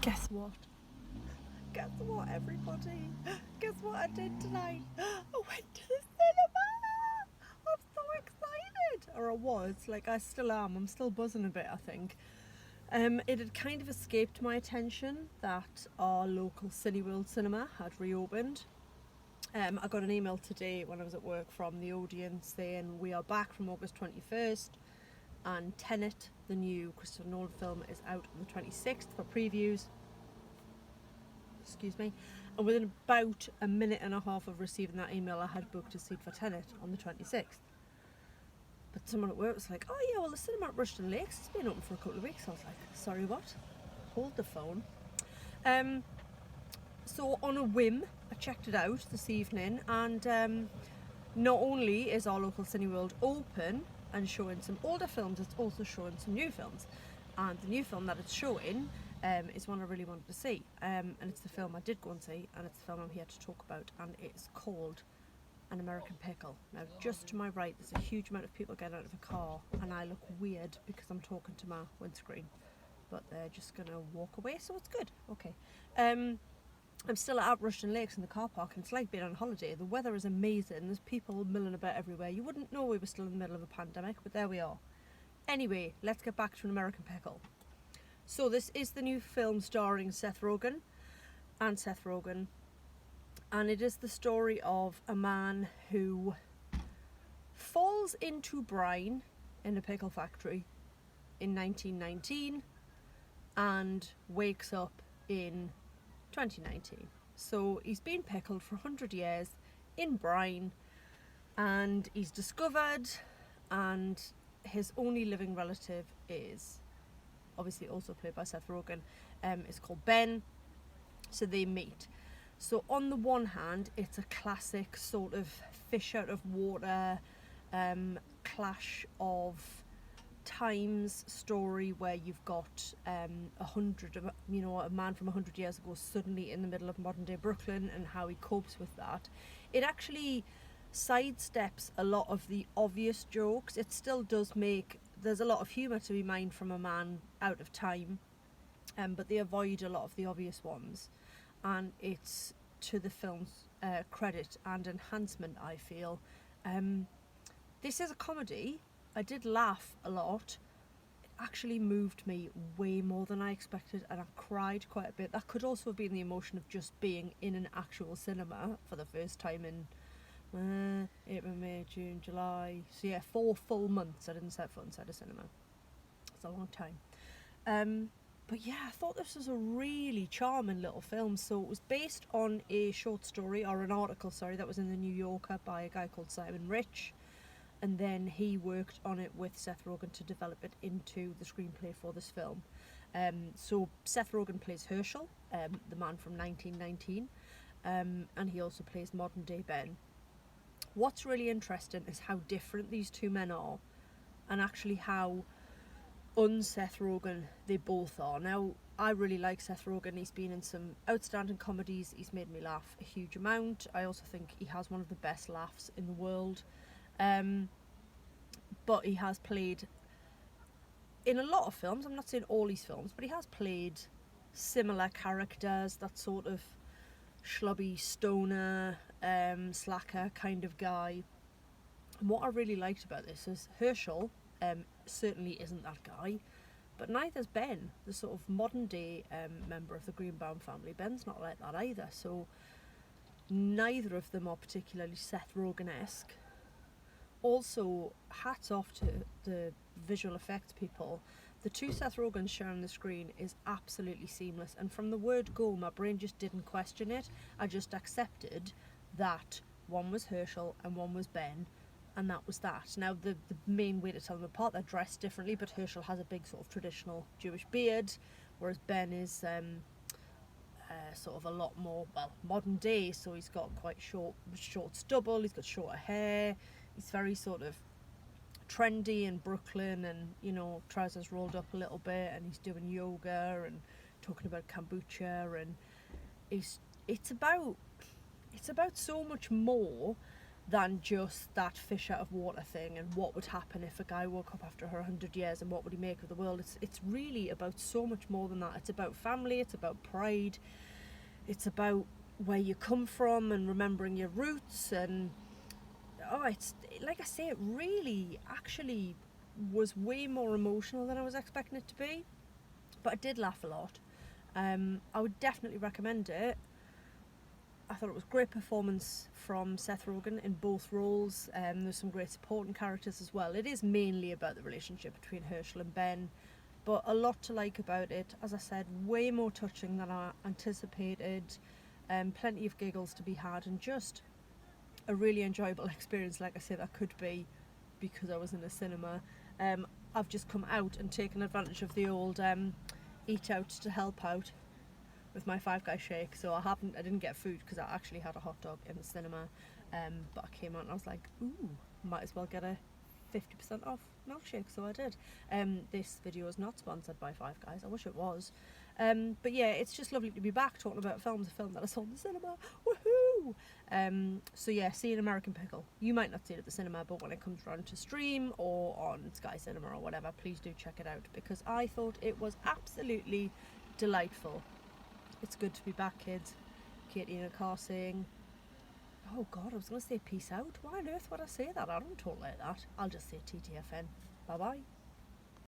Guess what? Guess what, everybody? Guess what I did tonight? I went to the cinema! I'm so excited! Or I was, like I still am. I'm still buzzing a bit, I think. It had kind of escaped my attention that our local Cineworld cinema had reopened. I got an email today when I was at work from the audience saying we are back from August 21st, and Tenet, the new Christopher Nolan film, is out on the 26th for previews. Excuse me. And within about a minute and a half of receiving that email, I had booked a seat for Tenet on the 26th. But someone at work was like, oh yeah, well the cinema at Rushden Lakes has been open for a couple of weeks. I was like, sorry, what? Hold the phone. So on a whim, I checked it out this evening, and not only is our local Cineworld open and showing some older films, it's also showing some new films. And the new film that it's showing is one I really wanted to see. And it's the film I did go and see, and it's the film I'm here to talk about, and it's called An American Pickle. Now, just to my right, there's a huge amount of people getting out of the car, and I look weird because I'm talking to my windscreen. But they're just going to walk away, so it's good. Okay. I'm still at Rushden Lakes in the car park, and it's like being on holiday. The weather is amazing. There's people milling about everywhere. You wouldn't know we were still in the middle of a pandemic, but there we are. Anyway, let's get back to An American Pickle. So this is the new film starring Seth Rogen, and it is the story of a man who falls into brine in a pickle factory in 1919 and wakes up in 2019. So he's been pickled for 100 years in brine, and he's discovered, and his only living relative is obviously also played by Seth Rogen, is called Ben. So they meet. So on the one hand, it's a classic sort of fish out of water, clash of times story where you've got a man from 100 years ago suddenly in the middle of modern day Brooklyn and how he copes with that. It actually sidesteps a lot of the obvious jokes. It still does there's a lot of humour to be mined from a man out of time, but they avoid a lot of the obvious ones, and it's to the film's credit and enhancement, I feel. This is a comedy. I did laugh a lot. It actually moved me way more than I expected, and I cried quite a bit. That could also have been the emotion of just being in an actual cinema for the first time in April, May, June, July. So yeah, 4 full months I didn't set foot inside a cinema. It's a long time. But yeah, I thought this was a really charming little film. So it was based on a short story, or an article, sorry, that was in the New Yorker by a guy called Simon Rich. And then he worked on it with Seth Rogen to develop it into the screenplay for this film. So Seth Rogen plays Herschel, the man from 1919, and he also plays modern day Ben. What's really interesting is how different these two men are, and actually how un-Seth Rogen they both are. Now, I really like Seth Rogen. He's been in some outstanding comedies. He's made me laugh a huge amount. I also think he has one of the best laughs in the world. But he has played in a lot of films, I'm not saying all his films, but he has played similar characters, that sort of schlubby stoner, slacker kind of guy. And what I really liked about this is Herschel certainly isn't that guy, but neither's Ben, the sort of modern day member of the Greenbaum family. Ben's not like that either, so neither of them are particularly Seth Rogen-esque. Also, hats off to the visual effects people. The two Seth Rogens sharing the screen is absolutely seamless, and from the word go, my brain just didn't question it. I just accepted that one was Herschel and one was Ben, and that was that. Now, the main way to tell them apart, they're dressed differently, but Herschel has a big sort of traditional Jewish beard, whereas Ben is sort of a lot more, well, modern day, so he's got quite short stubble, he's got shorter hair, he's very sort of trendy in Brooklyn, and, you know, trousers rolled up a little bit, and he's doing yoga and talking about kombucha, and it's about so much more than just that fish out of water thing, and what would happen if a guy woke up after 100 years and what would he make of the world. It's really about so much more than that. It's about family, it's about pride, it's about where you come from and remembering your roots. And it's like I say, it really actually was way more emotional than I was expecting it to be, but I did laugh a lot. I would definitely recommend it. I thought it was a great performance from Seth Rogen in both roles. There's some great supporting characters as well. It is mainly about the relationship between Herschel and Ben, but a lot to like about it. As I said, way more touching than I anticipated. Plenty of giggles to be had, and just a really enjoyable experience, like I say, that could be because I was in a cinema. I've just come out and taken advantage of the old eat out to help out with my Five Guys shake, so I didn't get food because I actually had a hot dog in the cinema, but I came out and I was like, ooh, might as well get a 50% off milkshake, so I did. This video is not sponsored by Five Guys, I wish it was. But yeah, it's just lovely to be back talking about a film that I saw in the cinema. Woohoo! So yeah, see an American Pickle. You might not see it at the cinema, but when it comes around to stream or on Sky Cinema or whatever, please do check it out, because I thought it was absolutely delightful. It's good to be back, kids. Katie in a car saying, oh god, I was going to say peace out. Why on earth would I say that? I don't talk like that. I'll just say TTFN. Bye bye.